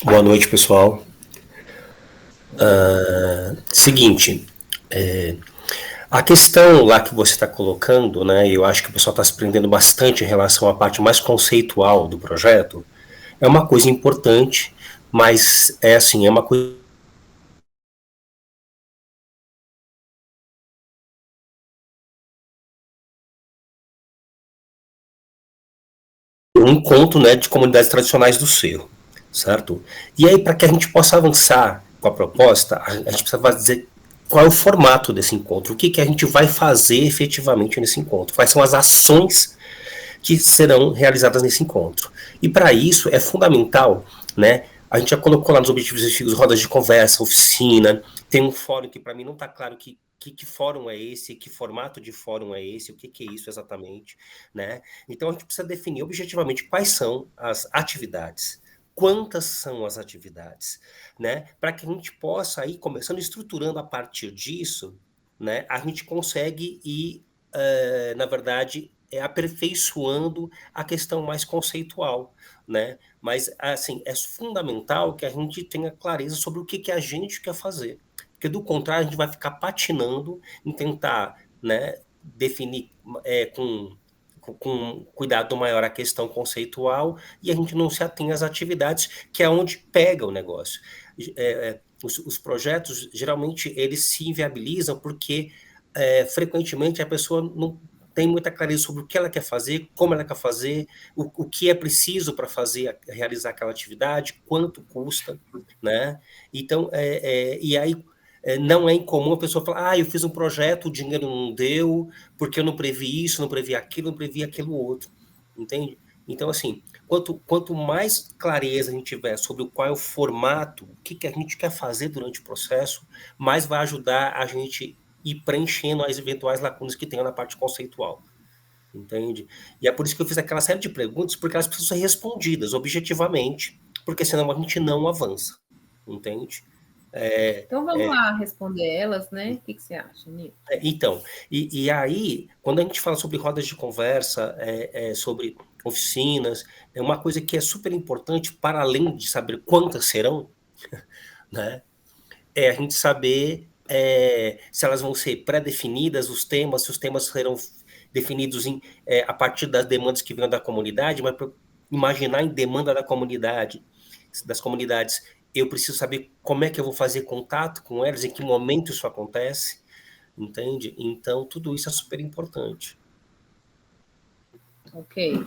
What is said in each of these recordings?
Boa noite, pessoal. Seguinte, a questão lá que você está colocando, né, eu acho que o pessoal está se prendendo bastante em relação à parte mais conceitual do projeto, é uma coisa importante, mas é assim, é uma coisa, um encontro, né, de comunidades tradicionais do Cerro, certo? E aí, para que a gente possa avançar com a proposta, a gente precisa dizer qual é o formato desse encontro, o que, que a gente vai fazer efetivamente nesse encontro, quais são as ações que serão realizadas nesse encontro. E para isso é fundamental, né? A gente já colocou lá nos objetivos executivos rodas de conversa, oficina, tem um fórum que para mim não está claro que fórum é esse, que formato de fórum é esse, o que, que é isso exatamente, né? Então a gente precisa definir objetivamente quais são as atividades, quantas são as atividades, né? Para que a gente possa ir começando estruturando a partir disso, né? A gente consegue ir, na verdade, aperfeiçoando a questão mais conceitual, né? Mas, assim, é fundamental que a gente tenha clareza sobre o que, que a gente quer fazer. Porque, do contrário, a gente vai ficar patinando em tentar, né, definir com cuidado maior a questão conceitual e a gente não se atém às atividades, que é onde pega o negócio. Os projetos, geralmente, eles se inviabilizam porque, frequentemente, a pessoa não tem muita clareza sobre o que ela quer fazer, como ela quer fazer, o que é preciso para fazer, realizar aquela atividade, quanto custa, né? Então, e aí não é incomum a pessoa falar, eu fiz um projeto, o dinheiro não deu, porque eu não previ isso, não previ aquilo, não previ aquilo outro, entende? Então, assim, quanto mais clareza a gente tiver sobre qual é o formato, o que, que a gente quer fazer durante o processo, mais vai ajudar a gente ir preenchendo as eventuais lacunas que tem na parte conceitual, entende? E é por isso que eu fiz aquela série de perguntas, porque elas precisam ser respondidas objetivamente, porque senão a gente não avança, entende? É, Então vamos é, lá responder elas, né? O que, que você acha, Nito? então, e aí, quando a gente fala sobre rodas de conversa, sobre oficinas, é uma coisa que é super importante, para além de saber quantas serão, né? É a gente saber se elas vão ser pré-definidas, os temas, se os temas serão definidos a partir das demandas que vêm da comunidade, mas para imaginar em demanda da comunidade, das comunidades, eu preciso saber como é que eu vou fazer contato com elas, em que momento isso acontece, entende? Então, tudo isso é super importante. Ok.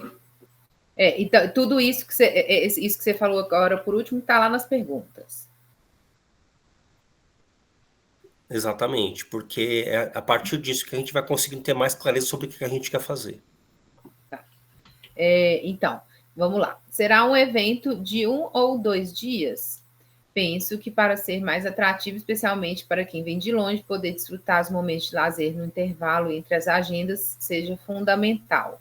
Então, tudo isso isso que você falou agora por último está lá nas perguntas. Exatamente, porque é a partir disso que a gente vai conseguindo ter mais clareza sobre o que a gente quer fazer. Tá. Então, vamos lá. Será um evento de 1 ou 2 dias? Penso que para ser mais atrativo, especialmente para quem vem de longe, poder desfrutar os momentos de lazer no intervalo entre as agendas seja fundamental.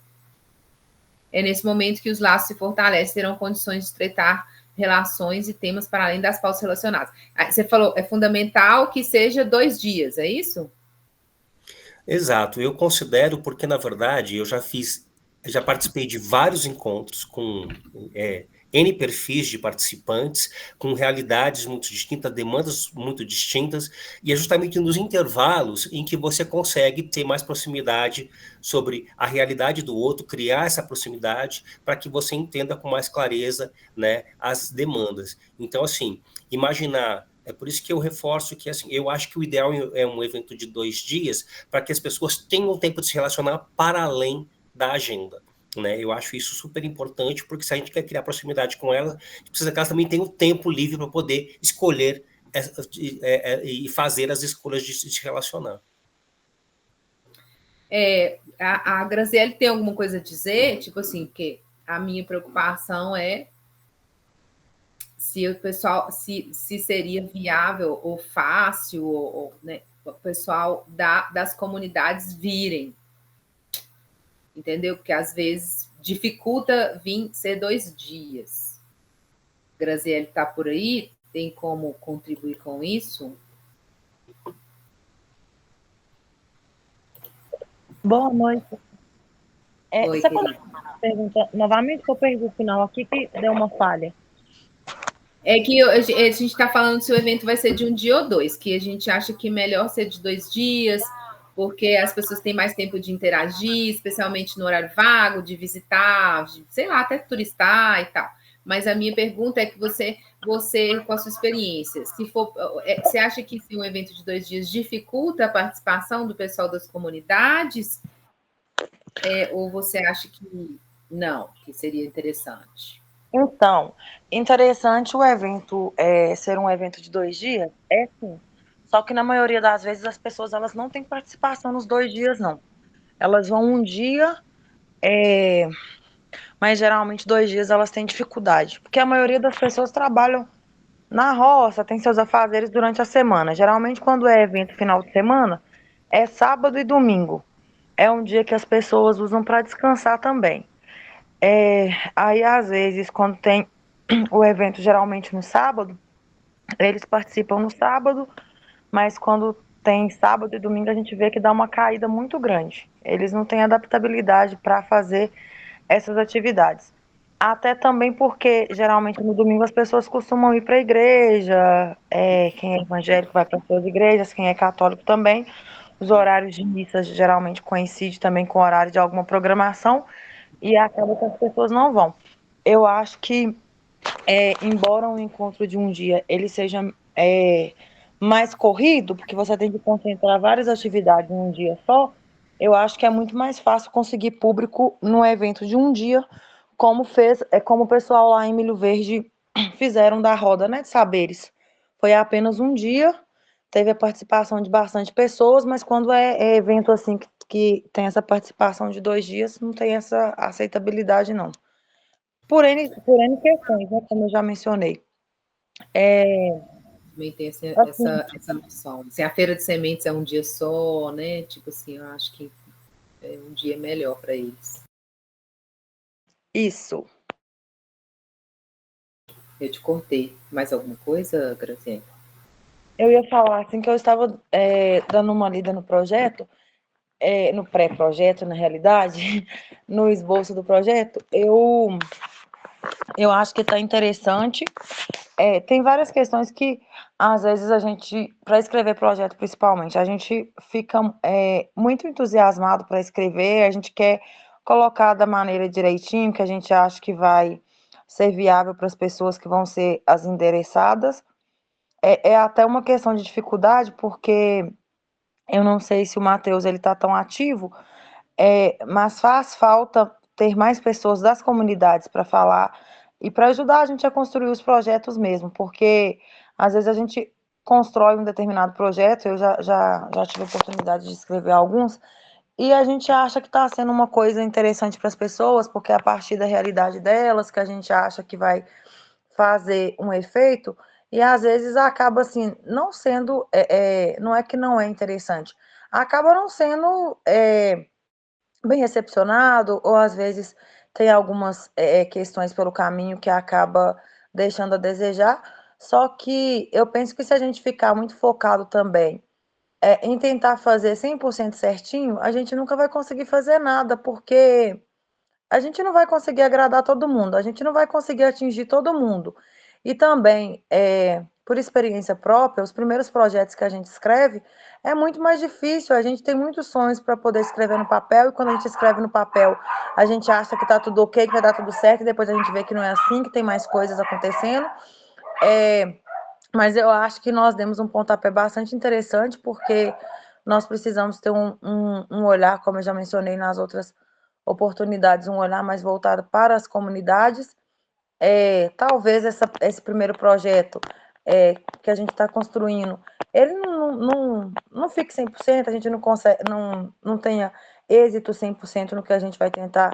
É nesse momento que os laços se fortalecem, terão condições de estreitar relações e temas para além das pautas relacionadas. Você falou, é fundamental que seja 2 dias, é isso? Exato, eu considero porque, na verdade, já participei de vários encontros com N perfis de participantes, com realidades muito distintas, demandas muito distintas, e é justamente nos intervalos em que você consegue ter mais proximidade sobre a realidade do outro, criar essa proximidade para que você entenda com mais clareza, né, as demandas. Então, assim, imaginar. É por isso que eu reforço que assim, eu acho que o ideal é um evento de 2 dias, para que as pessoas tenham tempo de se relacionar para além da agenda. Né? Eu acho isso super importante, porque se a gente quer criar proximidade com ela, a gente precisa que elas também tenham tempo livre para poder escolher e fazer as escolhas de se relacionar. A Graziele tem alguma coisa a dizer? Tipo assim, porque a minha preocupação é se o pessoal, se seria viável ou fácil, né, o pessoal das comunidades virem, entendeu? Porque às vezes dificulta vir ser 2 dias. Graziele está por aí, tem como contribuir com isso? Boa noite. Oi, Você pode querida. perguntar novamente que eu perdi o final aqui que deu uma falha. É que a gente está falando se o evento vai ser de um dia ou dois, que a gente acha que é melhor ser de 2 dias, porque as pessoas têm mais tempo de interagir, especialmente no horário vago, de visitar, de, sei lá, até turistar e tal. Mas a minha pergunta é que você com a sua experiência, se for, você acha que um evento de 2 dias dificulta a participação do pessoal das comunidades? Ou você acha que não, que seria interessante? Então, interessante o evento ser um evento de 2 dias, é sim. Só que na maioria das vezes as pessoas elas não têm participação nos 2 dias, não. Elas vão um dia, é, mas geralmente 2 dias elas têm dificuldade, porque a maioria das pessoas trabalham na roça, tem seus afazeres durante a semana. Geralmente quando é evento final de semana, é sábado e domingo. É um dia que as pessoas usam para descansar também. Aí às vezes quando tem o evento geralmente no sábado, eles participam no sábado, mas quando tem sábado e domingo a gente vê que dá uma caída muito grande. Eles não têm adaptabilidade para fazer essas atividades. Até também porque geralmente no domingo as pessoas costumam ir para a igreja, quem é evangélico vai para suas igrejas, quem é católico também. Os horários de missa geralmente coincidem também com o horário de alguma programação e acaba que as pessoas não vão. Eu acho que embora um encontro de um dia ele seja mais corrido, porque você tem que concentrar várias atividades em um dia só, eu acho que é muito mais fácil conseguir público no evento de um dia, como o pessoal lá em Milho Verde fizeram da roda, né, de saberes. Foi apenas um dia, teve a participação de bastante pessoas, mas quando é evento assim que tem essa participação de 2 dias, não tem essa aceitabilidade, não. Por N questões, né, como eu já mencionei. Também tem Assim, essa noção. Se a feira de sementes é um dia só, né? Tipo assim, eu acho que um dia é melhor para eles. isso. Eu te cortei. Mais alguma coisa, Graciela? Eu ia falar assim que eu estava dando uma lida no projeto, no pré-projeto, na realidade, no esboço do projeto. Eu acho que está interessante. Tem várias questões que, às vezes, a gente, para escrever projeto principalmente, a gente fica muito entusiasmado para escrever, a gente quer colocar da maneira direitinho, que a gente acha que vai ser viável para as pessoas que vão ser as endereçadas. É até uma questão de dificuldade, porque eu não sei se o Matheus ele está tão ativo, mas faz falta ter mais pessoas das comunidades para falar e para ajudar a gente a construir os projetos mesmo, porque às vezes a gente constrói um determinado projeto, eu já tive a oportunidade de escrever alguns, e a gente acha que está sendo uma coisa interessante para as pessoas, porque é a partir da realidade delas que a gente acha que vai fazer um efeito, e às vezes acaba assim, não sendo, não é que não é interessante, acaba não sendo bem recepcionado, ou às vezes tem algumas questões pelo caminho que acaba deixando a desejar. Só que eu penso que se a gente ficar muito focado também em tentar fazer 100% certinho, a gente nunca vai conseguir fazer nada, porque a gente não vai conseguir agradar todo mundo, a gente não vai conseguir atingir todo mundo. E também, por experiência própria, os primeiros projetos que a gente escreve é muito mais difícil. A gente tem muitos sonhos para poder escrever no papel, e quando a gente escreve no papel, a gente acha que está tudo ok, que vai dar tudo certo, e depois a gente vê que não é assim, que tem mais coisas acontecendo. Mas eu acho que nós demos um pontapé bastante interessante, porque nós precisamos ter um olhar, como eu já mencionei nas outras oportunidades, um olhar mais voltado para as comunidades. Talvez esse primeiro projeto que a gente está construindo, ele não fique 100%, a gente não consegue, não tenha êxito 100% no que a gente vai tentar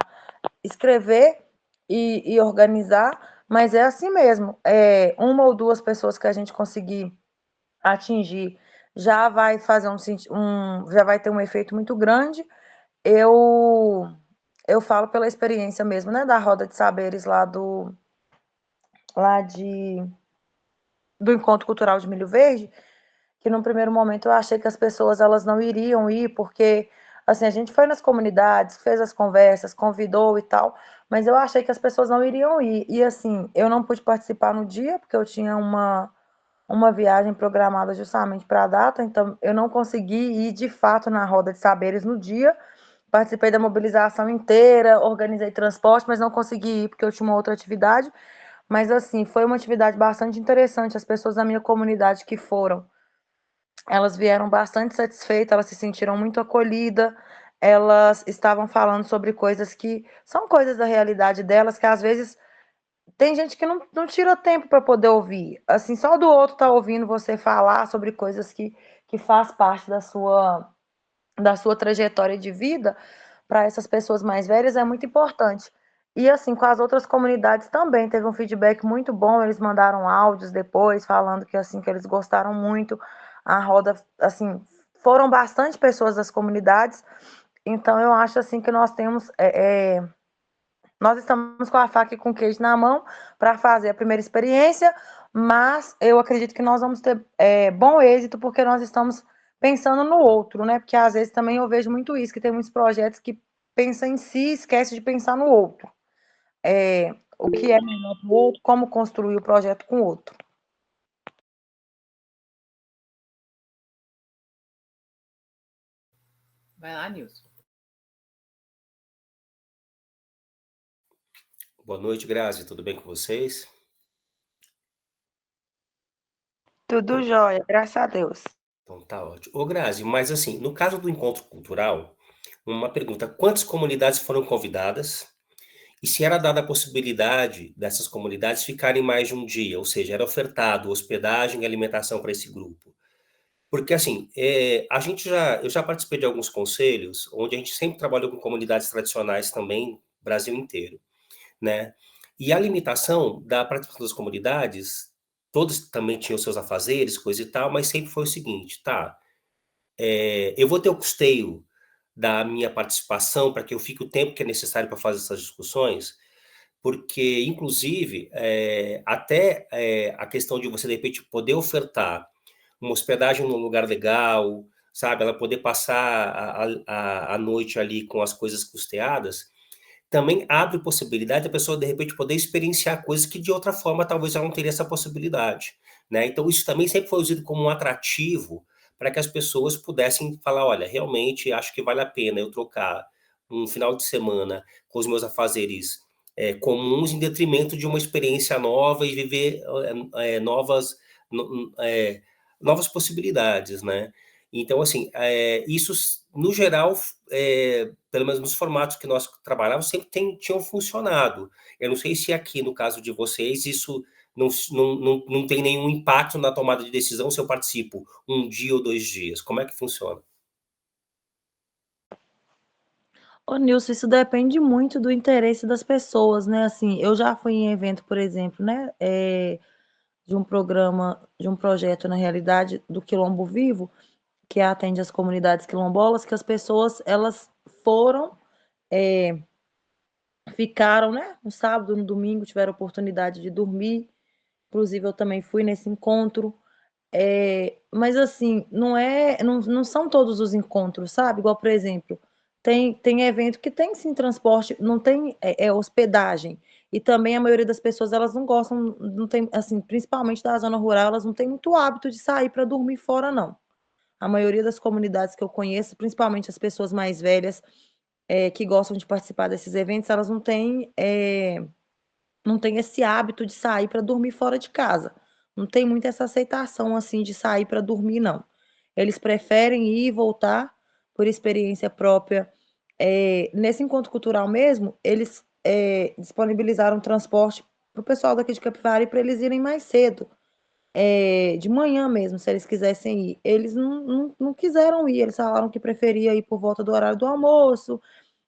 escrever e organizar, mas é assim mesmo. Uma ou duas pessoas que a gente conseguir atingir já vai fazer já vai ter um efeito muito grande. Eu eu falo pela experiência mesmo, né, da roda de saberes lá do Encontro Cultural de Milho Verde, que num primeiro momento eu achei que as pessoas elas não iriam ir, porque assim, a gente foi nas comunidades, fez as conversas, convidou e tal, mas eu achei que as pessoas não iriam ir. E assim, eu não pude participar no dia, porque eu tinha uma viagem programada justamente para a data, então eu não consegui ir de fato na roda de saberes no dia. Participei da mobilização inteira, organizei transporte, mas não consegui ir porque eu tinha uma outra atividade. Mas assim, foi uma atividade bastante interessante. As pessoas da minha comunidade que foram, elas vieram bastante satisfeitas, elas se sentiram muito acolhidas, elas estavam falando sobre coisas que são coisas da realidade delas, que às vezes tem gente que não tira tempo para poder ouvir. Assim, só do outro tá ouvindo você falar sobre coisas que faz parte da sua trajetória de vida, para essas pessoas mais velhas é muito importante. E assim, com as outras comunidades também teve um feedback muito bom, eles mandaram áudios depois falando que assim que eles gostaram muito. A roda, assim, foram bastante pessoas das comunidades, então eu acho assim que nós estamos com a faca e com o queijo na mão para fazer a primeira experiência, mas eu acredito que nós vamos ter bom êxito porque nós estamos pensando no outro, né? Porque às vezes também eu vejo muito isso, que tem muitos projetos que pensam em si e esquece de pensar no outro. O que é melhor para o outro, como construir o projeto com o outro. Vai lá, Nilson. Boa noite, Grazi. Tudo bem com vocês? Tudo jóia, graças a Deus. Então tá ótimo. Ô, Grazi, mas assim, no caso do encontro cultural, uma pergunta: quantas comunidades foram convidadas? E se era dada a possibilidade dessas comunidades ficarem mais de um dia, ou seja, era ofertado hospedagem e alimentação para esse grupo? Porque assim, eu já participei de alguns conselhos, onde a gente sempre trabalhou com comunidades tradicionais também, Brasil inteiro, né? E a limitação da participação das comunidades, todos também tinham seus afazeres, coisa e tal, mas sempre foi o seguinte, tá? Eu vou ter o custeio da minha participação para que eu fique o tempo que é necessário para fazer essas discussões, porque, inclusive, até a questão de você, de repente, poder ofertar uma hospedagem num lugar legal, sabe? Ela poder passar a noite ali com as coisas custeadas, também abre possibilidade da pessoa, de repente, poder experienciar coisas que, de outra forma, talvez ela não teria essa possibilidade, né? Então, isso também sempre foi usado como um atrativo para que as pessoas pudessem falar, olha, realmente acho que vale a pena eu trocar um final de semana com os meus afazeres comuns em detrimento de uma experiência nova e viver novas possibilidades, né? Então, assim, isso, no geral, pelo menos nos formatos que nós trabalhávamos, sempre tinham funcionado. Eu não sei se aqui, no caso de vocês, isso não tem nenhum impacto na tomada de decisão se eu participo um dia ou 2 dias. Como é que funciona? Ô, Nilson, isso depende muito do interesse das pessoas, né? Assim, eu já fui em evento, por exemplo, né? De um programa, de um projeto, na realidade, do Quilombo Vivo, que atende as comunidades quilombolas, que as pessoas, elas foram, ficaram, né? No sábado, no domingo, tiveram oportunidade de dormir. Inclusive, eu também fui nesse encontro. Mas assim, não são todos os encontros, sabe? Igual, por exemplo, tem evento que tem sim transporte, não tem hospedagem. E também a maioria das pessoas elas não gostam, não tem, assim, principalmente da zona rural, elas não têm muito hábito de sair para dormir fora, não. A maioria das comunidades que eu conheço, principalmente as pessoas mais velhas, que gostam de participar desses eventos, elas não tem esse hábito de sair para dormir fora de casa. Não tem muito essa aceitação assim de sair para dormir, não. Eles preferem ir e voltar por experiência própria. Nesse encontro cultural mesmo, eles disponibilizaram transporte para o pessoal daqui de Capivari para eles irem mais cedo, de manhã mesmo, se eles quisessem ir. Eles não quiseram ir, eles falaram que preferia ir por volta do horário do almoço,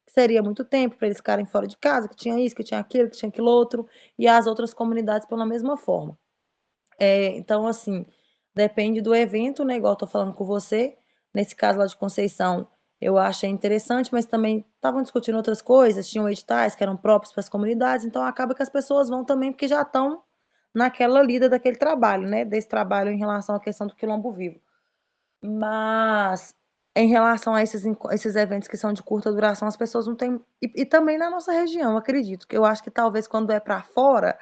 que seria muito tempo para eles ficarem fora de casa, que tinha isso, que tinha aquilo, que tinha aquilo outro, e as outras comunidades pela mesma forma. Então, assim, depende do evento, né? Igual eu tô falando com você. Nesse caso lá de Conceição, eu achei interessante, mas também estavam discutindo outras coisas, tinham editais que eram próprios para as comunidades, então acaba que as pessoas vão também porque já estão naquela lida daquele trabalho, né? Desse trabalho em relação à questão do Quilombo Vivo. Mas em relação a esses eventos que são de curta duração, as pessoas não têm. E também na nossa região, acredito, que eu acho que talvez quando é para fora,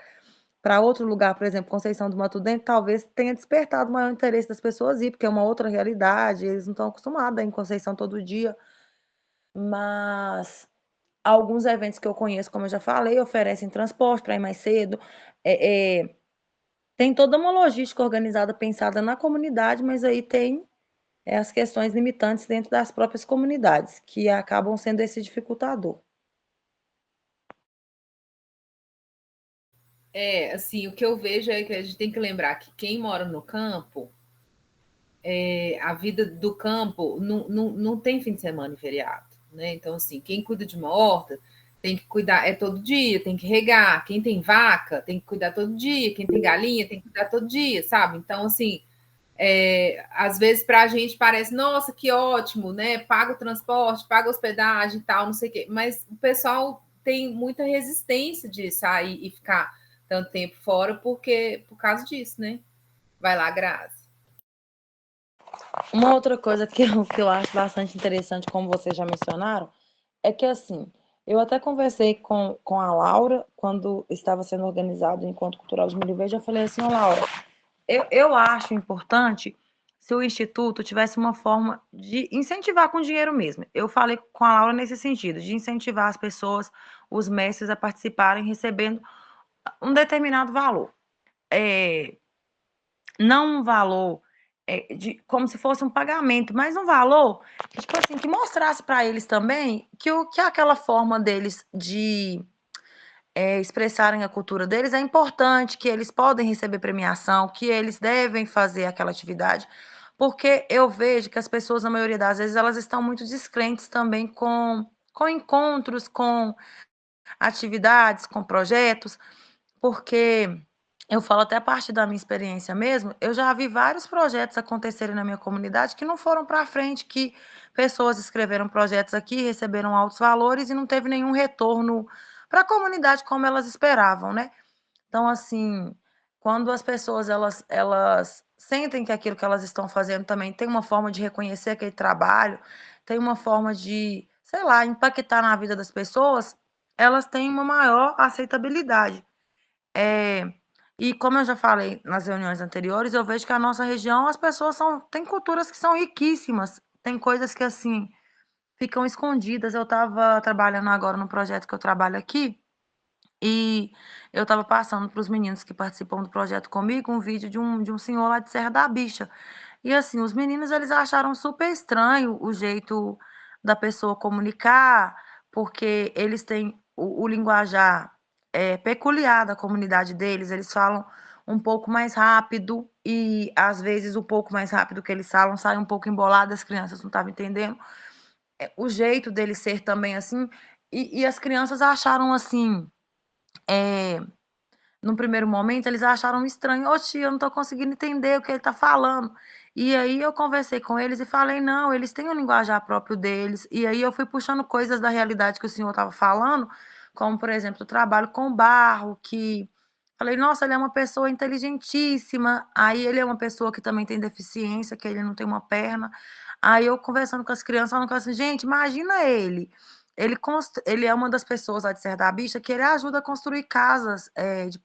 para outro lugar, por exemplo, Conceição do Mato Dentro, talvez tenha despertado maior interesse das pessoas ir, porque é uma outra realidade, eles não estão acostumados a ir em Conceição todo dia. Mas alguns eventos que eu conheço, como eu já falei, oferecem transporte para ir mais cedo. Tem toda uma logística organizada, pensada na comunidade, mas aí tem as questões limitantes dentro das próprias comunidades, que acabam sendo esse dificultador. Assim, o que eu vejo é que a gente tem que lembrar que quem mora no campo, a vida do campo não tem fim de semana e feriado, né? Então, assim, quem cuida de uma horta tem que cuidar todo dia, tem que regar. Quem tem vaca tem que cuidar todo dia. Quem tem galinha tem que cuidar todo dia, sabe? Então, assim, às vezes para a gente parece, nossa, que ótimo, né? Paga o transporte, paga a hospedagem e tal, não sei o quê. Mas o pessoal tem muita resistência de sair e ficar tanto tempo fora por causa disso, né? Vai lá, Grazi. Uma outra coisa que eu acho bastante interessante, como vocês já mencionaram, é que, assim, eu até conversei com a Laura, quando estava sendo organizado o Encontro Cultural de Milho Verde, eu falei assim, Laura, eu acho importante se o Instituto tivesse uma forma de incentivar com dinheiro mesmo. Eu falei com a Laura nesse sentido, de incentivar as pessoas, os mestres a participarem recebendo um determinado valor. Não um valor como se fosse um pagamento, mas um valor que, tipo assim, que mostrasse para eles também que aquela forma deles de expressarem a cultura deles é importante, que eles podem receber premiação, que eles devem fazer aquela atividade, porque eu vejo que as pessoas, na maioria das vezes, elas estão muito descrentes também com encontros, com atividades, com projetos, porque eu falo até a partir da minha experiência mesmo, eu já vi vários projetos acontecerem na minha comunidade que não foram para frente, que pessoas escreveram projetos aqui, receberam altos valores e não teve nenhum retorno para a comunidade como elas esperavam, né? Então, assim, quando as pessoas elas sentem que aquilo que elas estão fazendo também tem uma forma de reconhecer aquele trabalho, tem uma forma de, sei lá, impactar na vida das pessoas, elas têm uma maior aceitabilidade. É, e como eu já falei nas reuniões anteriores, eu vejo que a nossa região, as pessoas têm culturas que são riquíssimas, tem coisas que, assim, ficam escondidas. Eu estava trabalhando agora no projeto que eu trabalho aqui, e eu estava passando para os meninos que participam do projeto comigo um vídeo de um senhor lá de Serra da Bicha. E assim, os meninos eles acharam super estranho o jeito da pessoa comunicar, porque eles têm o linguajar peculiar da comunidade deles, eles falam um pouco mais rápido e às vezes o pouco mais rápido que eles falam sai um pouco embolado, as crianças não estavam entendendo. O jeito deles ser também assim, e as crianças acharam assim, no primeiro momento, eles acharam estranho. Ô tia, eu não estou conseguindo entender o que ele está falando. E aí eu conversei com eles e falei, não, eles têm um linguajar próprio deles. E aí eu fui puxando coisas da realidade que o senhor estava falando, como, por exemplo, o trabalho com barro, que falei, nossa, ele é uma pessoa inteligentíssima. Aí ele é uma pessoa que também tem deficiência, que ele não tem uma perna. Aí eu conversando com as crianças, falando com assim, gente, imagina ele. Ele é uma das pessoas lá de Serra da Bicha que ele ajuda a construir casas,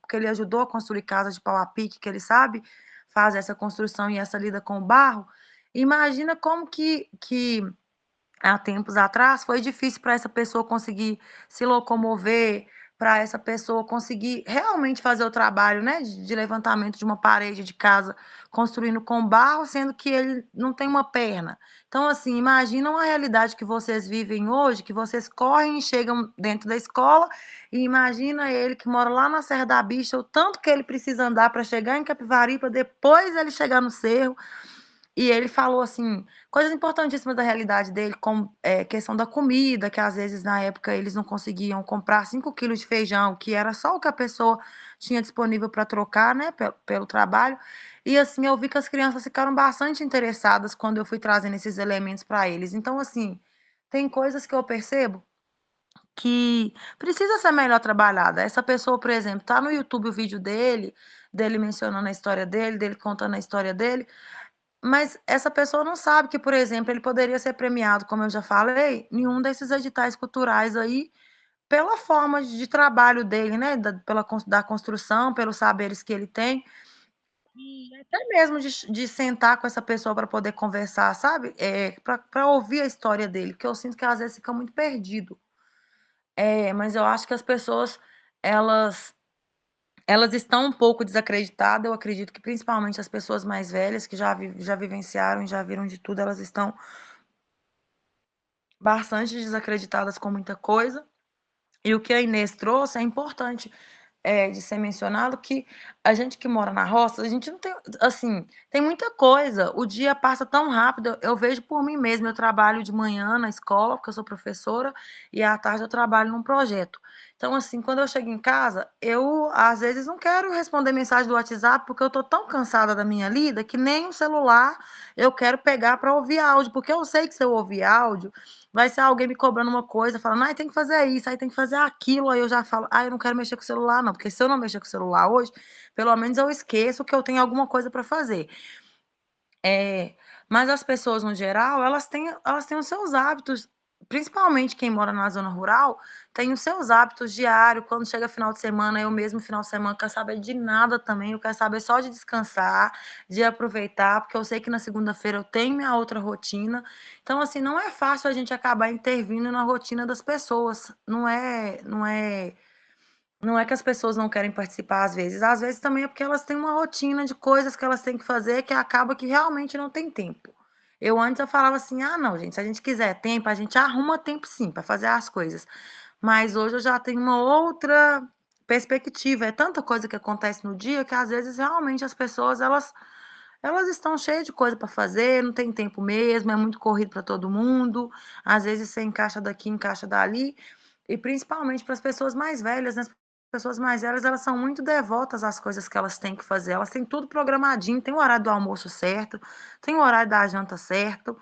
porque ele ajudou a construir casas de pau a pique, que ele sabe fazer essa construção e essa lida com o barro. Imagina como que há tempos atrás foi difícil para essa pessoa conseguir se locomover, para essa pessoa conseguir realmente fazer o trabalho, né, de levantamento de uma parede de casa construindo com barro, sendo que ele não tem uma perna. Então, assim, imagina uma realidade que vocês vivem hoje, que vocês correm e chegam dentro da escola, e imagina ele que mora lá na Serra da Bicha, o tanto que ele precisa andar para chegar em Capivari, para depois ele chegar no Cerro. E ele falou, assim, coisas importantíssimas da realidade dele, como questão da comida, que às vezes na época eles não conseguiam comprar 5 quilos de feijão, que era só o que a pessoa tinha disponível para trocar, né, pelo trabalho. E assim, eu vi que as crianças ficaram bastante interessadas quando eu fui trazendo esses elementos para eles. Então, assim, tem coisas que eu percebo que precisa ser melhor trabalhada. Essa pessoa, por exemplo, tá no YouTube o vídeo dele mencionando a história dele contando a história dele. mas essa pessoa não sabe que, por exemplo, ele poderia ser premiado, como eu já falei, em um desses editais culturais aí, pela forma de trabalho dele, né, da construção, pelos saberes que ele tem, e até mesmo de sentar com essa pessoa para poder conversar, sabe? Para ouvir a história dele, porque eu sinto que às vezes fica muito perdido. Mas eu acho que as pessoas, elas elas estão um pouco desacreditadas, eu acredito que principalmente as pessoas mais velhas, que já vivenciaram e já viram de tudo, elas estão bastante desacreditadas com muita coisa. E o que a Inês trouxe é importante, de ser mencionado, que a gente que mora na roça, a gente não tem, assim, tem muita coisa, o dia passa tão rápido, eu vejo por mim mesma, eu trabalho de manhã na escola, porque eu sou professora, e à tarde eu trabalho num projeto. Então, assim, quando eu chego em casa, eu, às vezes, não quero responder mensagem do WhatsApp, porque eu estou tão cansada da minha lida, que nem o celular eu quero pegar para ouvir áudio, porque eu sei que se eu ouvir áudio, vai ser alguém me cobrando uma coisa, falando, ai, tem que fazer isso, aí tem que fazer aquilo, aí eu já falo, ai, eu não quero mexer com o celular, não, porque se eu não mexer com o celular hoje, pelo menos eu esqueço que eu tenho alguma coisa para fazer. É, mas as pessoas, no geral, elas têm os seus hábitos, principalmente quem mora na zona rural, tem os seus hábitos diários. Quando chega final de semana, eu mesmo, final de semana, quero saber de nada também, eu quero saber só de descansar, de aproveitar, porque eu sei que na segunda-feira eu tenho minha outra rotina. Então, assim, não é fácil a gente acabar intervindo na rotina das pessoas. Não é que as pessoas não querem participar às vezes também é porque elas têm uma rotina de coisas que elas têm que fazer que acaba que realmente não tem tempo. Eu antes eu falava assim: "Ah, não, gente, se a gente quiser tempo, a gente arruma tempo sim para fazer as coisas". Mas hoje eu já tenho uma outra perspectiva, é tanta coisa que acontece no dia que às vezes realmente as pessoas elas estão cheias de coisa para fazer, não tem tempo mesmo, é muito corrido para todo mundo, às vezes você encaixa daqui, encaixa dali, e principalmente para as pessoas mais velhas, né, as pessoas mais velhas, elas são muito devotas às coisas que elas têm que fazer, elas têm tudo programadinho, tem o horário do almoço certo, tem o horário da janta certo.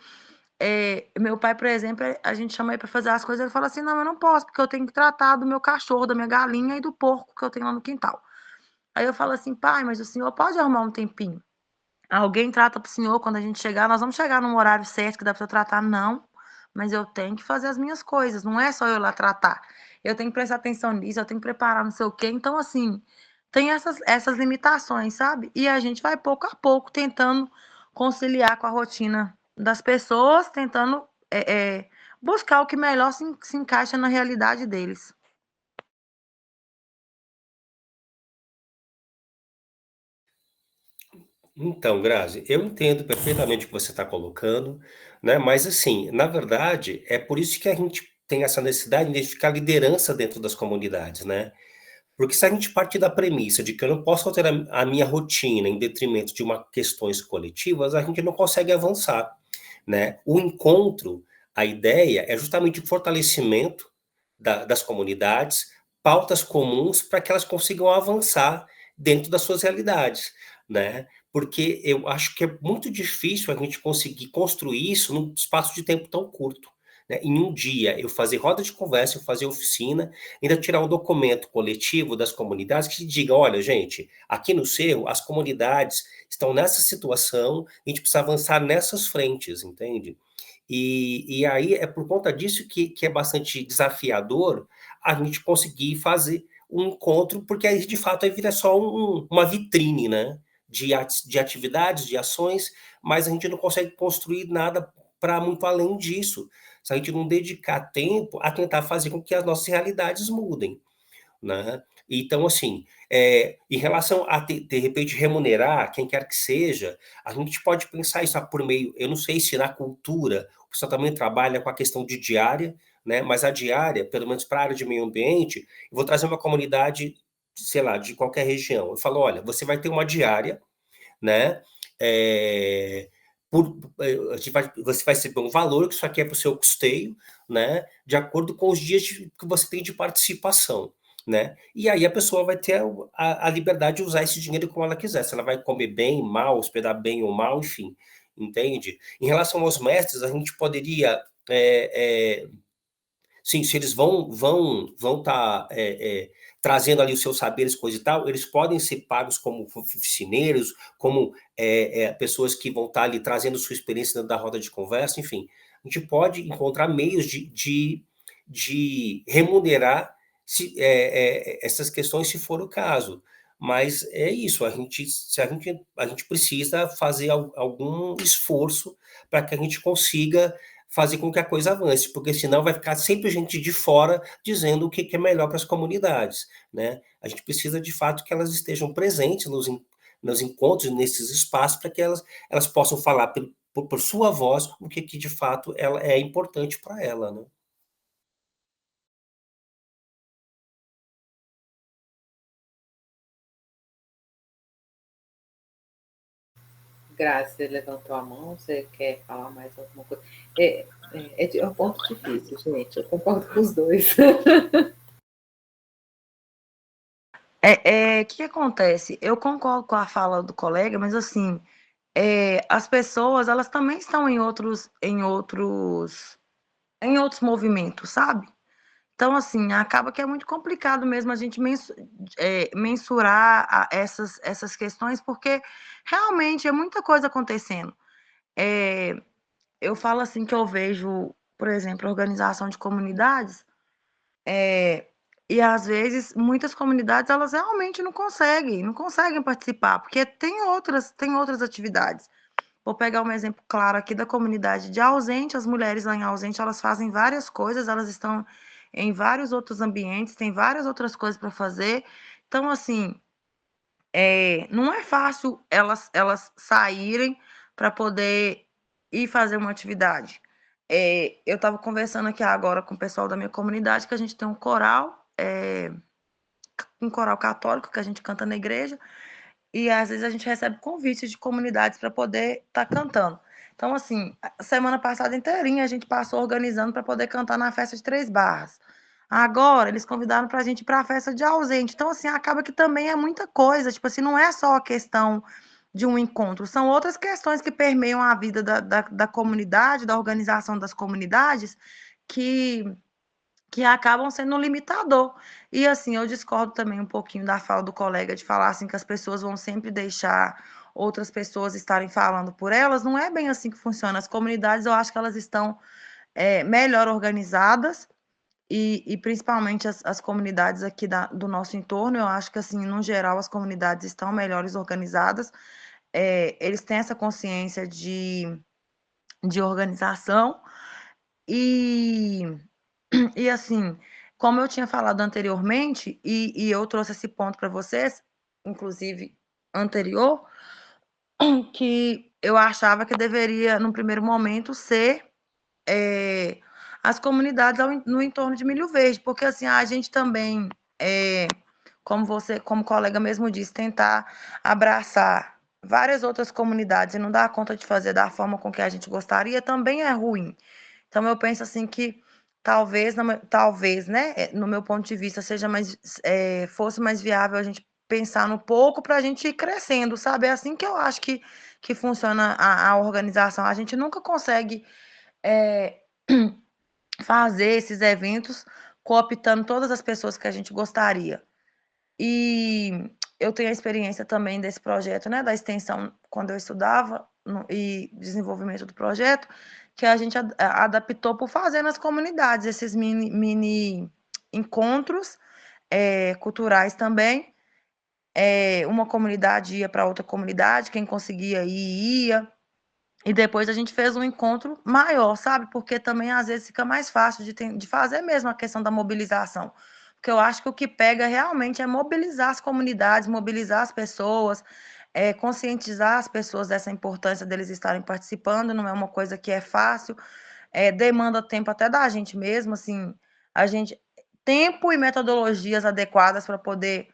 Meu pai, por exemplo, a gente chama ele para fazer as coisas, ele fala assim: "Não, eu não posso, porque eu tenho que tratar do meu cachorro, da minha galinha e do porco que eu tenho lá no quintal". Aí eu falo assim: "Pai, mas o senhor pode arrumar um tempinho? Alguém trata para o senhor quando a gente chegar, nós vamos chegar num horário certo que dá para eu tratar?". "Não, mas eu tenho que fazer as minhas coisas, não é só eu ir lá tratar. Eu tenho que prestar atenção nisso, eu tenho que preparar não sei o quê". Então, assim, tem essas limitações, sabe. E a gente vai pouco a pouco tentando conciliar com a rotina das pessoas, tentando, buscar o que melhor se encaixa na realidade deles. Então, Grazi, eu entendo perfeitamente o que você está colocando, né? Mas assim, na verdade, é por isso que a gente tem essa necessidade de identificar liderança dentro das comunidades, né? Porque se a gente partir da premissa de que eu não posso alterar a minha rotina em detrimento de uma questões coletivas, a gente não consegue avançar, né? O encontro, a ideia é justamente o fortalecimento das comunidades, pautas comuns para que elas consigam avançar dentro das suas realidades, né? Porque eu acho que é muito difícil a gente conseguir construir isso num espaço de tempo tão curto, né? Em um dia, eu fazer roda de conversa, eu fazer oficina, ainda tirar um documento coletivo das comunidades que diga, olha, gente, aqui no Cerro, as comunidades estão nessa situação, a gente precisa avançar nessas frentes, entende? E aí é por conta disso que é bastante desafiador a gente conseguir fazer um encontro, porque aí de fato aí vira só uma vitrine, né? De atividades, de ações, mas a gente não consegue construir nada para muito além disso. Se a gente não dedicar tempo a tentar fazer com que as nossas realidades mudem, né? Então, assim, em relação a, de repente, remunerar quem quer que seja, a gente pode pensar isso por meio, eu não sei se na cultura o pessoal também trabalha com a questão de diária, né? Mas a diária, pelo menos para a área de meio ambiente, eu vou trazer uma comunidade, sei lá, de qualquer região. Eu falo, olha, você vai ter uma diária, né? É, você vai receber um valor que isso aqui é para o seu custeio, né? De acordo com os dias que você tem de participação, né? E aí a pessoa vai ter a liberdade de usar esse dinheiro como ela quiser. Se ela vai comer bem, mal, hospedar bem ou mal, enfim, entende? Em relação aos mestres, a gente poderia sim, se eles vão estar trazendo ali os seus saberes, coisa e tal, eles podem ser pagos como oficineiros, como pessoas que vão estar ali trazendo sua experiência dentro da roda de conversa, enfim. A gente pode encontrar meios de remunerar essas questões, se for o caso. Mas é isso, a gente precisa fazer algum esforço para que a gente consiga fazer com que a coisa avance, porque senão vai ficar sempre gente de fora dizendo o que é melhor para as comunidades, né? A gente precisa, de fato, que elas estejam presentes nos encontros, nesses espaços, para que elas possam falar por sua voz o que de fato é importante para ela, né? Graça, você levantou a mão, você quer falar mais alguma coisa? É um ponto difícil, gente, eu concordo com os dois. O que acontece? Eu concordo com a fala do colega, mas assim, as pessoas, elas também estão em outros movimentos, sabe? Então, assim, acaba que é muito complicado mesmo a gente mensurar essas questões, porque realmente é muita coisa acontecendo. Eu falo assim que eu vejo, por exemplo, organização de comunidades, e às vezes muitas comunidades elas realmente não conseguem participar, porque tem outras atividades. Vou pegar um exemplo claro aqui da comunidade de Ausente. As mulheres lá em Ausente, elas fazem várias coisas, elas estão em vários outros ambientes, tem várias outras coisas para fazer. Então, assim, não é fácil elas saírem para poder ir fazer uma atividade. Eu estava conversando aqui agora com o pessoal da minha comunidade, que a gente tem um coral católico que a gente canta na igreja, e às vezes a gente recebe convites de comunidades para poder estar cantando. Então, assim, a semana passada inteirinha a gente passou organizando para poder cantar na festa de Três Barras. Agora, eles convidaram para a gente ir para a festa de Ausente. Então, assim, acaba que também é muita coisa. Tipo assim, não é só a questão de um encontro, são outras questões que permeiam a vida da comunidade, da organização das comunidades, que acabam sendo um limitador. E assim, eu discordo também um pouquinho da fala do colega de falar assim que as pessoas vão sempre deixar outras pessoas estarem falando por elas. Não é bem assim que funciona. As comunidades, eu acho que elas estão melhor organizadas, e principalmente as comunidades aqui do nosso entorno, eu acho que assim, no geral, as comunidades estão melhores organizadas. Eles têm essa consciência de organização. E assim, como eu tinha falado anteriormente, e eu trouxe esse ponto para vocês, inclusive anterior, que eu achava que deveria, num primeiro momento, ser as comunidades no entorno de Milho Verde, porque assim, a gente também, como colega mesmo disse, tentar abraçar várias outras comunidades e não dar conta de fazer da forma com que a gente gostaria, também é ruim. Então eu penso assim que talvez, né, no meu ponto de vista, fosse mais viável a gente pensar no pouco para a gente ir crescendo, sabe? É assim que eu acho que funciona a organização. A gente nunca consegue é, fazer esses eventos cooptando todas as pessoas que a gente gostaria. E eu tenho a experiência também desse projeto, né, da extensão, quando eu estudava, e desenvolvimento do projeto, que a gente adaptou por fazer nas comunidades, esses mini encontros culturais também. Uma comunidade ia para outra comunidade, quem conseguia ir, ia. E depois a gente fez um encontro maior, sabe? Porque também às vezes fica mais fácil de fazer mesmo a questão da mobilização. Porque eu acho que o que pega realmente é mobilizar as comunidades, mobilizar as pessoas, conscientizar as pessoas dessa importância deles estarem participando. Não é uma coisa que é fácil, demanda tempo até da gente mesmo, assim, tempo e metodologias adequadas para poder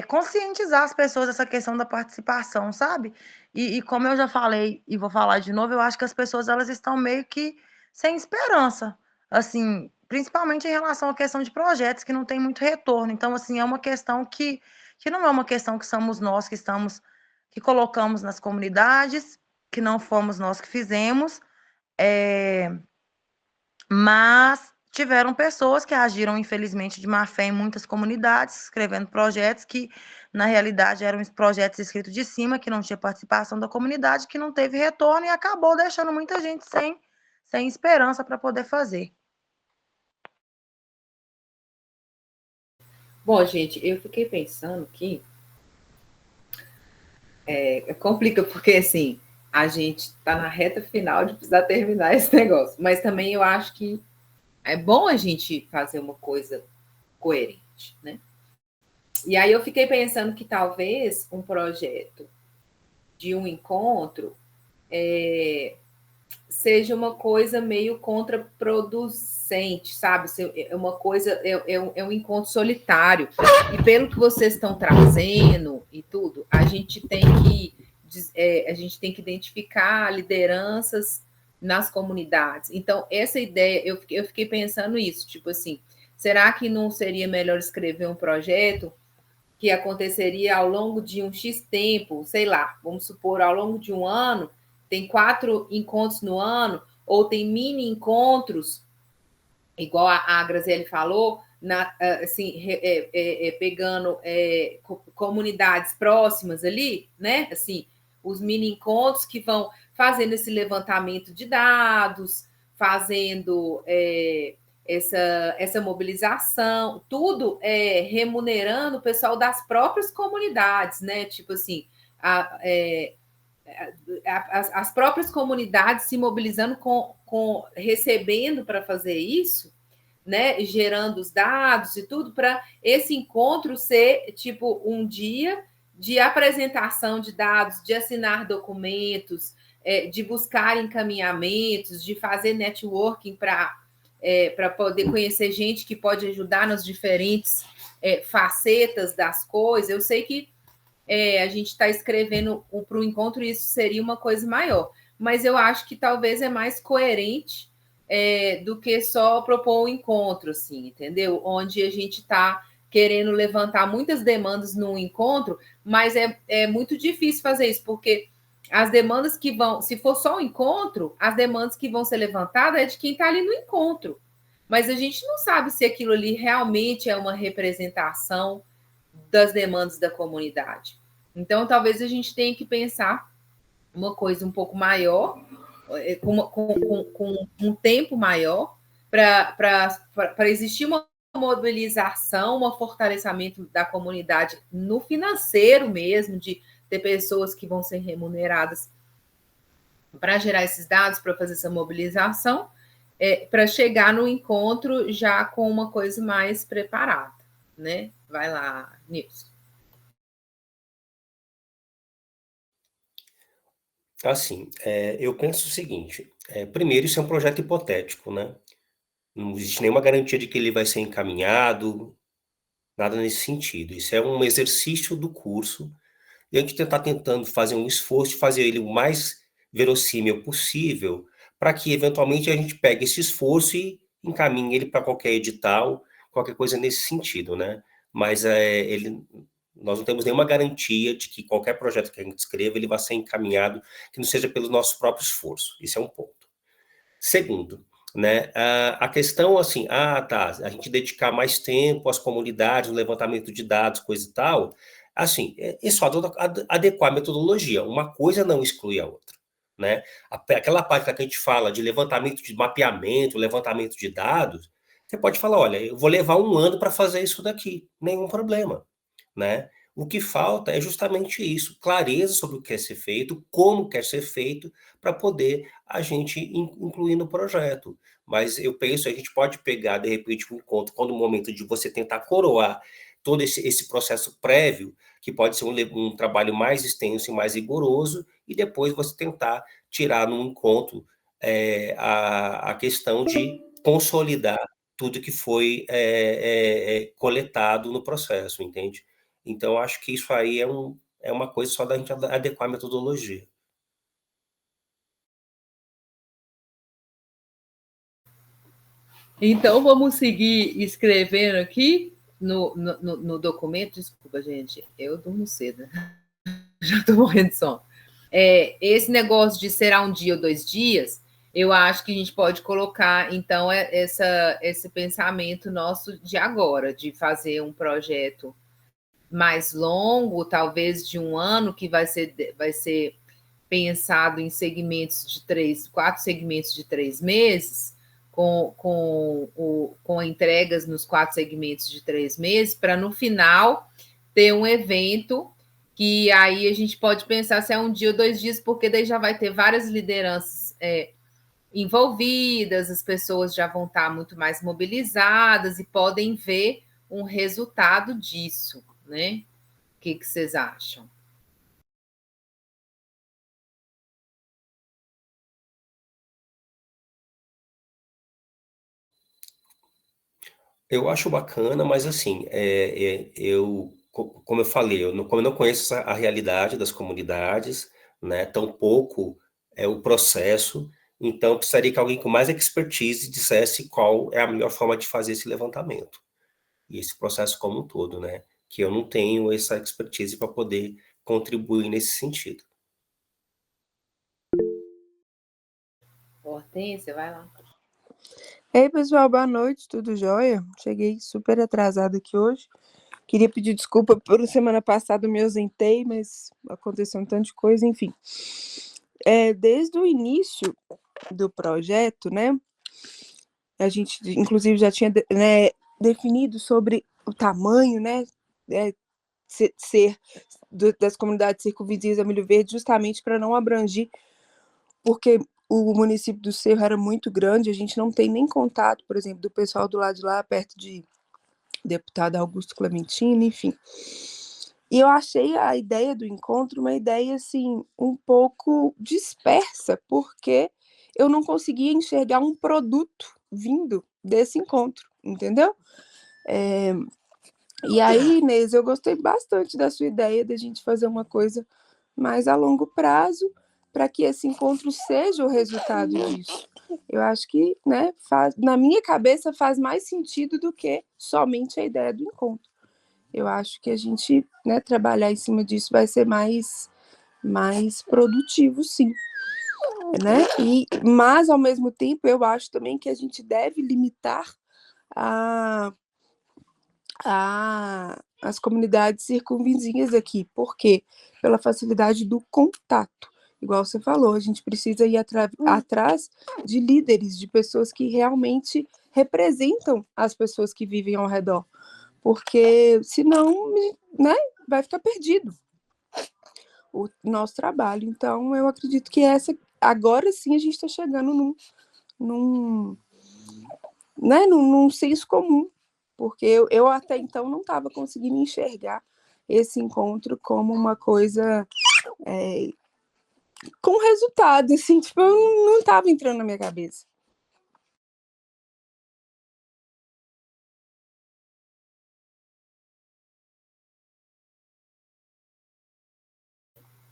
conscientizar as pessoas dessa questão da participação, sabe? E como eu já falei e vou falar de novo, eu acho que as pessoas elas estão meio que sem esperança, assim, principalmente em relação à questão de projetos que não tem muito retorno. Então, assim, é uma questão que não é uma questão que somos nós que colocamos nas comunidades, que não fomos nós que fizemos, mas tiveram pessoas que agiram, infelizmente, de má fé em muitas comunidades, escrevendo projetos que, na realidade, eram projetos escritos de cima, que não tinha participação da comunidade, que não teve retorno e acabou deixando muita gente sem esperança para poder fazer. Bom, gente, eu fiquei pensando que complica, porque assim, a gente está na reta final de precisar terminar esse negócio, mas também eu acho que é bom a gente fazer uma coisa coerente, né? E aí eu fiquei pensando que talvez um projeto de um encontro seja uma coisa meio contraproducente, sabe? É uma coisa, é um encontro solitário. E pelo que vocês estão trazendo e tudo, a gente tem que identificar lideranças nas comunidades. Então, essa ideia, eu fiquei pensando isso, tipo assim, será que não seria melhor escrever um projeto que aconteceria ao longo de um X tempo, sei lá, vamos supor, ao longo de um ano, tem 4 encontros no ano, ou tem mini encontros, igual a Graziele falou, assim, pegando comunidades próximas ali, né? Assim, os mini encontros que vão fazendo esse levantamento de dados, fazendo essa mobilização, tudo remunerando o pessoal das próprias comunidades, né? Tipo assim, as próprias comunidades se mobilizando recebendo para fazer isso, né? Gerando os dados e tudo, para esse encontro ser tipo um dia de apresentação de dados, de assinar documentos, de buscar encaminhamentos, de fazer networking para poder conhecer gente que pode ajudar nas diferentes facetas das coisas. Eu sei que a gente está escrevendo para o encontro, isso seria uma coisa maior. Mas eu acho que talvez é mais coerente do que só propor um encontro, assim, entendeu? Onde a gente está querendo levantar muitas demandas num encontro, mas é muito difícil fazer isso, porque as demandas que vão, se for só um encontro, as demandas que vão ser levantadas é de quem está ali no encontro. Mas a gente não sabe se aquilo ali realmente é uma representação das demandas da comunidade. Então, talvez a gente tenha que pensar uma coisa um pouco maior, com um tempo maior, para existir uma mobilização, um fortalecimento da comunidade no financeiro mesmo, de ter pessoas que vão ser remuneradas para gerar esses dados, para fazer essa mobilização, para chegar no encontro já com uma coisa mais preparada, né? Vai lá, Nilson. Assim, eu penso o seguinte, primeiro, isso é um projeto hipotético, né? Não existe nenhuma garantia de que ele vai ser encaminhado, nada nesse sentido. Isso é um exercício do curso, e a gente tentando fazer um esforço de fazer ele o mais verossímil possível, para que eventualmente a gente pegue esse esforço e encaminhe ele para qualquer edital, qualquer coisa nesse sentido, né? Mas nós não temos nenhuma garantia de que qualquer projeto que a gente escreva, ele vai ser encaminhado, que não seja pelo nosso próprio esforço. Isso é um ponto. Segundo, né, a questão assim, tá, a gente dedicar mais tempo às comunidades, no levantamento de dados, coisa e tal, assim, é só adequar a metodologia, uma coisa não exclui a outra, né? Aquela parte que a gente fala de levantamento de mapeamento, levantamento de dados, você pode falar, olha, eu vou levar 1 ano para fazer isso daqui, nenhum problema, né? O que falta é justamente isso, clareza sobre o que quer ser feito, como quer ser feito, para poder a gente incluir no projeto. Mas eu penso, a gente pode pegar, de repente, um encontro, quando o momento de você tentar coroar todo esse processo prévio, que pode ser um trabalho mais extenso e mais rigoroso, e depois você tentar tirar num encontro a questão de consolidar tudo que foi coletado no processo, entende? Então, acho que isso aí é uma coisa só da gente adequar a metodologia. Então, vamos seguir escrevendo aqui no documento. Desculpa, gente, eu durmo cedo. Já estou morrendo de sono. Esse negócio de será um dia ou 2 dias, Eu acho que a gente pode colocar, então, esse pensamento nosso de agora, de fazer um projeto mais longo, talvez de um ano, que vai ser pensado em segmentos de 4 segmentos de 3 meses, com entregas nos 4 segmentos de 3 meses, para no final ter um evento que aí a gente pode pensar se é um dia ou 2 dias, porque daí já vai ter várias lideranças envolvidas, as pessoas já vão estar muito mais mobilizadas e podem ver um resultado disso, né? O que vocês acham? Eu acho bacana, mas assim, como eu falei, como eu não conheço a realidade das comunidades, né, tampouco é o processo, então precisaria que alguém com mais expertise dissesse qual é a melhor forma de fazer esse levantamento, e esse processo como um todo, né, que eu não tenho essa expertise para poder contribuir nesse sentido. Hortência, vai lá. Ei, pessoal, boa noite, tudo jóia? Cheguei super atrasada aqui hoje. Queria pedir desculpa por semana passada eu me ausentei, mas aconteceu um tanto de coisa, enfim. Desde o início do projeto, né, a gente, inclusive, já tinha definido sobre o tamanho, né, das comunidades circunvizinhas a Milho Verde, justamente para não abranger, porque o município do Cerro era muito grande, a gente não tem nem contato, por exemplo, do pessoal do lado de lá, perto de deputado Augusto Clementino, enfim. E eu achei a ideia do encontro uma ideia, assim, um pouco dispersa, porque eu não conseguia enxergar um produto vindo desse encontro, entendeu? E aí, Inês, eu gostei bastante da sua ideia de a gente fazer uma coisa mais a longo prazo, para que esse encontro seja o resultado disso. Eu acho que, né, na minha cabeça, faz mais sentido do que somente a ideia do encontro. Eu acho que a gente, né, trabalhar em cima disso vai ser mais produtivo, sim. Né? Mas, ao mesmo tempo, eu acho também que a gente deve limitar as comunidades circunvizinhas aqui. Por quê? Pela facilidade do contato. Igual você falou, a gente precisa ir atrás de líderes, de pessoas que realmente representam as pessoas que vivem ao redor. Porque, senão, né, vai ficar perdido o nosso trabalho. Então, eu acredito que agora sim a gente está chegando num senso comum, porque eu até então não estava conseguindo enxergar esse encontro como uma coisa com resultado, assim, tipo, eu não estava entrando na minha cabeça.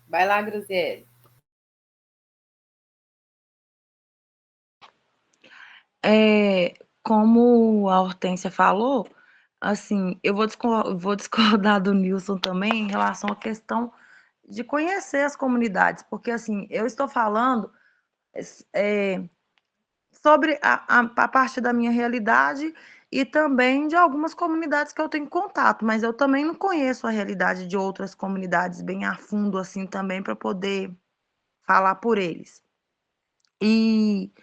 Vai lá, Graziele. Como a Hortência falou, assim, eu vou discordar do Nilson também em relação à questão de conhecer as comunidades, porque, assim, eu estou falando sobre a parte da minha realidade e também de algumas comunidades que eu tenho contato, mas eu também não conheço a realidade de outras comunidades bem a fundo, assim, também, para poder falar por eles. E,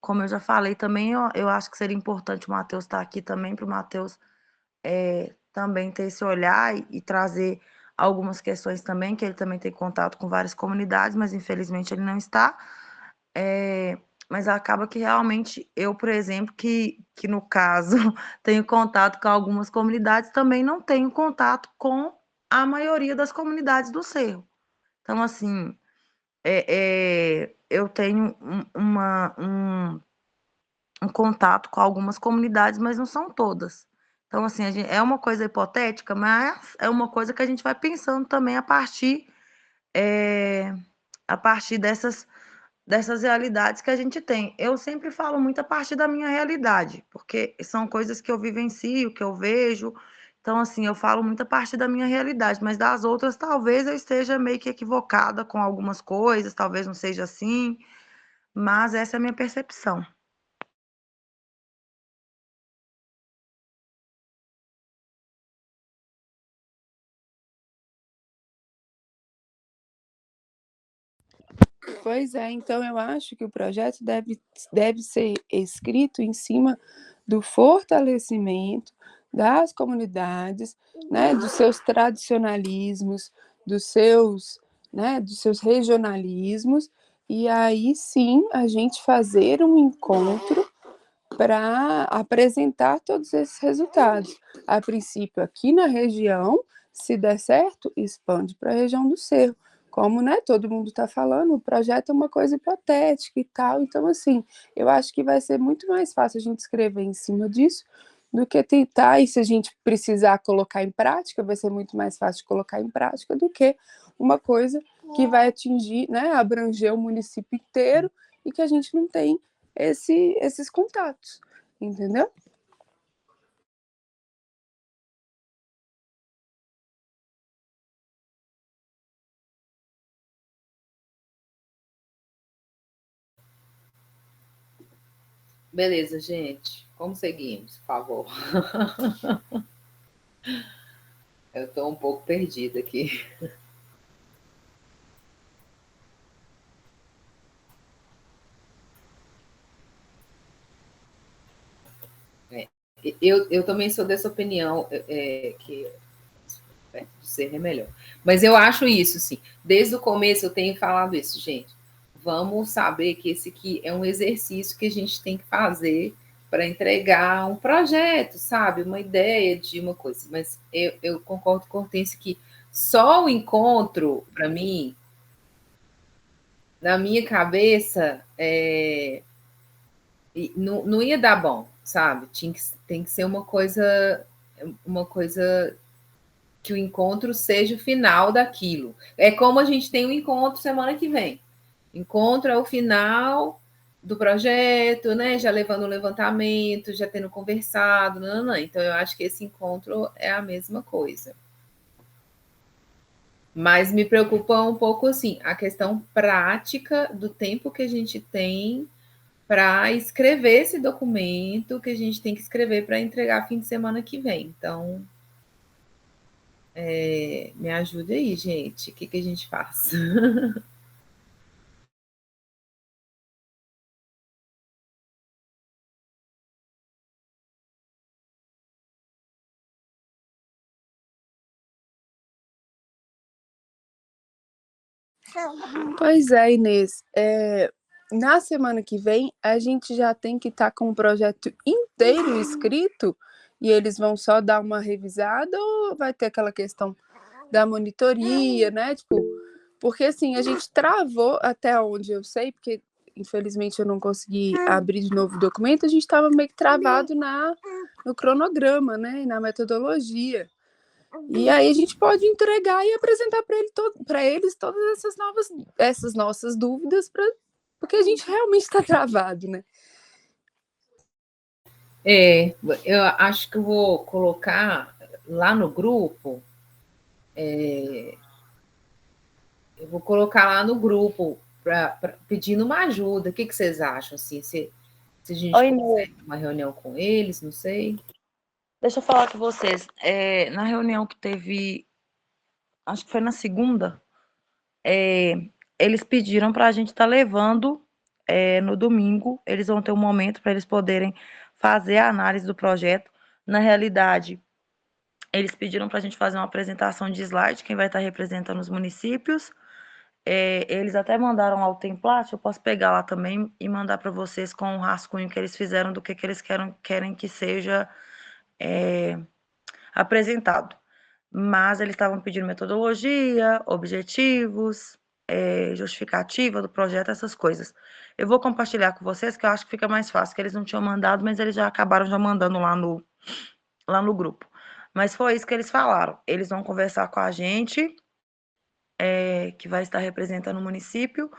como eu já falei também, eu acho que seria importante o Matheus estar aqui também, para o Matheus também ter esse olhar e trazer algumas questões também, que ele também tem contato com várias comunidades, mas infelizmente ele não está. Mas acaba que realmente eu, por exemplo, que no caso tenho contato com algumas comunidades, também não tenho contato com a maioria das comunidades do Cerro. Então, assim, eu tenho um contato com algumas comunidades, mas não são todas. Então, assim, é uma coisa hipotética, mas é uma coisa que a gente vai pensando também a partir dessas realidades que a gente tem. Eu sempre falo muito a partir da minha realidade, porque são coisas que eu vivencio, que eu vejo. Então, assim, eu falo muito a partir da minha realidade, mas das outras, talvez eu esteja meio que equivocada com algumas coisas, talvez não seja assim. mas essa é a minha percepção. Pois é, então eu acho que o projeto deve ser escrito em cima do fortalecimento das comunidades, né, dos seus tradicionalismos, dos seus, né, dos seus regionalismos, e aí sim a gente fazer um encontro para apresentar todos esses resultados. A princípio, aqui na região, se der certo, expande para a região do Cerro. Como, né, todo mundo está falando, o projeto é uma coisa hipotética e tal, então, assim, eu acho que vai ser muito mais fácil a gente escrever em cima disso do que tentar, e se a gente precisar colocar em prática, vai ser muito mais fácil de colocar em prática do que uma coisa que vai atingir, né, abranger o município inteiro e que a gente não tem esses contatos, entendeu? Beleza, gente. Como seguimos, por favor? Eu estou um pouco perdida aqui. É, eu também sou dessa opinião, que perto do ser é melhor. Mas eu acho isso, sim. Desde o começo eu tenho falado isso, gente. Vamos saber que esse aqui é um exercício que a gente tem que fazer para entregar um projeto, sabe? Uma ideia de uma coisa. Mas eu concordo com o Hortência que só o encontro, para mim, na minha cabeça, não ia dar bom, sabe? Tem que ser uma coisa que o encontro seja o final daquilo. É como a gente tem um encontro semana que vem. Encontro é o final do projeto, né? Já levando o levantamento, já tendo conversado, não. Então eu acho que esse encontro é a mesma coisa. Mas me preocupa um pouco assim a questão prática do tempo que a gente tem para escrever esse documento que a gente tem que escrever para entregar fim de semana que vem. Então, me ajuda aí, gente. O que a gente faz? Pois é, Inês. Na semana que vem, a gente já tem que estar com o projeto inteiro escrito e eles vão só dar uma revisada ou vai ter aquela questão da monitoria, né? Tipo, porque assim, a gente travou até onde eu sei, porque infelizmente eu não consegui abrir de novo o documento, a gente estava meio que travado no cronograma, né? E na metodologia. E aí a gente pode entregar e apresentar para eles todas essas nossas dúvidas, porque a gente realmente está travado, né? Eu acho que eu vou colocar lá no grupo. Eu vou colocar lá no grupo pedindo uma ajuda. O que vocês acham? Assim, se a gente Oi, Inês, consegue uma reunião com eles, não sei. deixa eu falar com vocês. Na reunião que teve, acho que foi na segunda, eles pediram para a gente estar levando no domingo. Eles vão ter um momento para eles poderem fazer a análise do projeto. Na realidade, eles pediram para a gente fazer uma apresentação de slide, quem vai estar representando os municípios. Eles até mandaram lá o template, eu posso pegar lá também e mandar para vocês com um rascunho que eles fizeram do que eles querem que seja apresentado. Mas eles estavam pedindo metodologia, objetivos, justificativa do projeto, essas coisas. Eu vou compartilhar com vocês, que eu acho que fica mais fácil, que eles não tinham mandado, mas eles já acabaram já mandando lá no grupo. Mas foi isso que eles falaram. Eles vão conversar com a gente, que vai estar representando o município.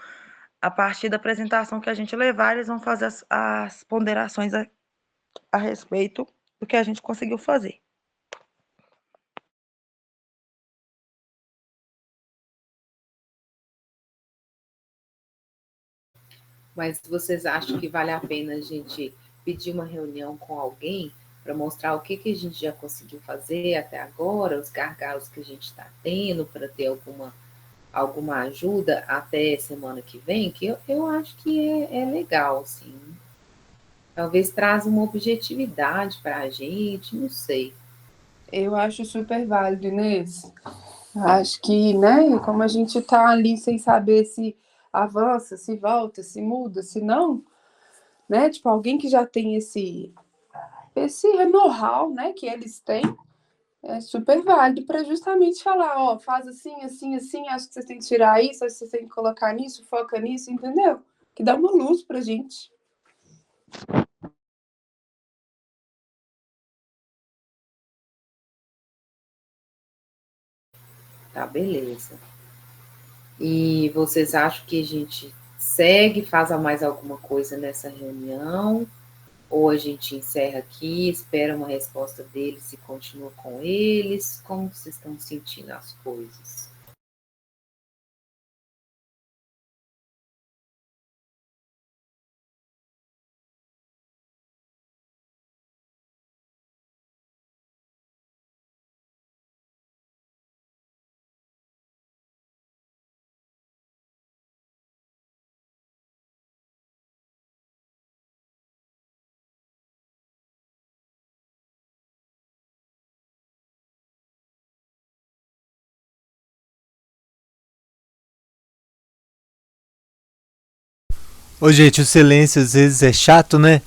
A partir da apresentação que a gente levar, eles vão fazer as ponderações a respeito do que a gente conseguiu fazer. Mas vocês acham que vale a pena a gente pedir uma reunião com alguém para mostrar o que a gente já conseguiu fazer até agora, os gargalos que a gente está tendo, para ter alguma ajuda até semana que vem? Que eu acho que é legal, assim. Talvez traz uma objetividade para a gente, não sei. Eu acho super válido, Inês. Acho que, né, como a gente está ali sem saber se avança, se volta, se muda, se não, né, tipo, alguém que já tem esse know-how, né, que eles têm, é super válido para justamente falar, ó, faz assim, assim, assim, acho que você tem que tirar isso, acho que você tem que colocar nisso, foca nisso, entendeu? Que dá uma luz pra gente. Tá, beleza. E vocês acham que a gente segue, faz mais alguma coisa nessa reunião? Ou a gente encerra aqui, espera uma resposta deles e continua com eles? Como vocês estão sentindo as coisas? Ô, gente, o silêncio às vezes é chato, né?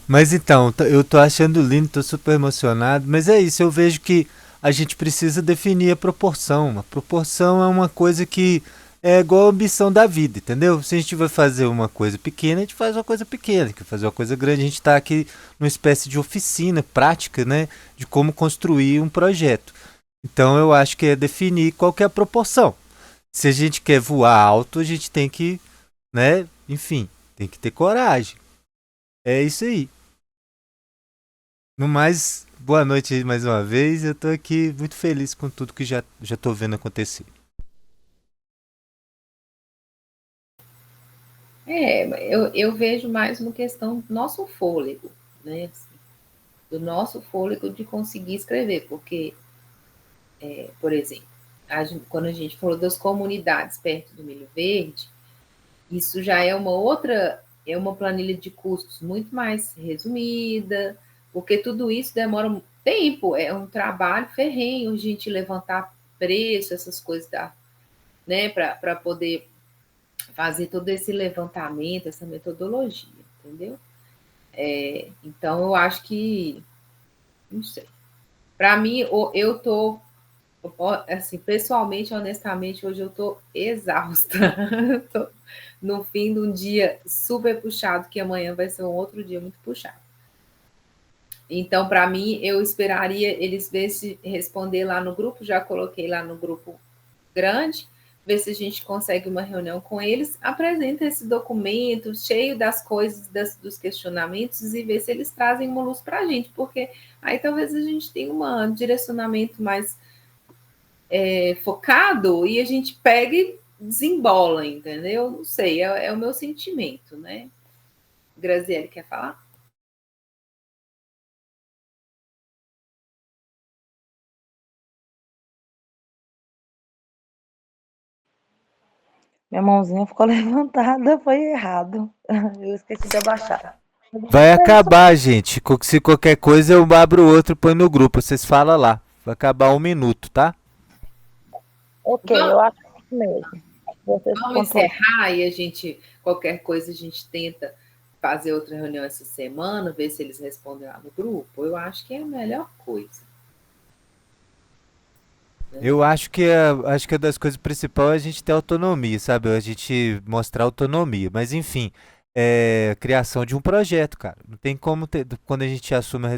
Mas então, eu tô achando lindo, tô super emocionado. Mas é isso, eu vejo que a gente precisa definir a proporção. A proporção é uma coisa que é igual a ambição da vida, entendeu? Se a gente vai fazer uma coisa pequena, a gente faz uma coisa pequena. Quer fazer uma coisa grande, a gente tá aqui numa espécie de oficina prática, né? De como construir um projeto. Então eu acho que é definir qual que é a proporção. Se a gente quer voar alto, a gente tem que, né? Enfim, tem que ter coragem. É isso aí. No mais, boa noite aí mais uma vez. Eu tô aqui muito feliz com tudo que já tô vendo acontecer. Eu vejo mais uma questão do nosso fôlego, né? Assim, do nosso fôlego de conseguir escrever, porque, por exemplo, quando a gente falou das comunidades perto do Milho Verde, isso já é uma planilha de custos muito mais resumida, porque tudo isso demora um tempo, é um trabalho ferrenho, a gente levantar preço, essas coisas, né, para poder fazer todo esse levantamento, essa metodologia, entendeu? Então, eu acho que, não sei. Para mim, eu tô, assim, pessoalmente, honestamente, hoje eu tô exausta. Tô no fim de um dia super puxado, que amanhã vai ser um outro dia muito puxado. Então, para mim, eu esperaria eles ver se responder lá no grupo, já coloquei lá no grupo grande, ver se a gente consegue uma reunião com eles, apresenta esse documento cheio das coisas, dos questionamentos e ver se eles trazem uma luz para a gente, porque aí talvez a gente tenha um direcionamento mais focado e a gente pega e desembola, entendeu? Não sei, é o meu sentimento, né? Graziele, quer falar? Minha mãozinha ficou levantada, foi errado. Eu esqueci de abaixar. Vai acabar, gente. Se qualquer coisa eu abro outro e põe no grupo. Vocês falam lá. Vai acabar 1 minuto, tá? Ok, Vamos, eu acho que mesmo. Vocês vamos encerrar e a gente, qualquer coisa, a gente tenta fazer outra reunião essa semana, ver se eles respondem lá no grupo. Eu acho que é a melhor coisa. Eu acho que é das coisas principais é a gente ter autonomia, sabe? A gente mostrar autonomia. Mas enfim, é criação de um projeto, cara. Não tem como ter, quando a gente assume a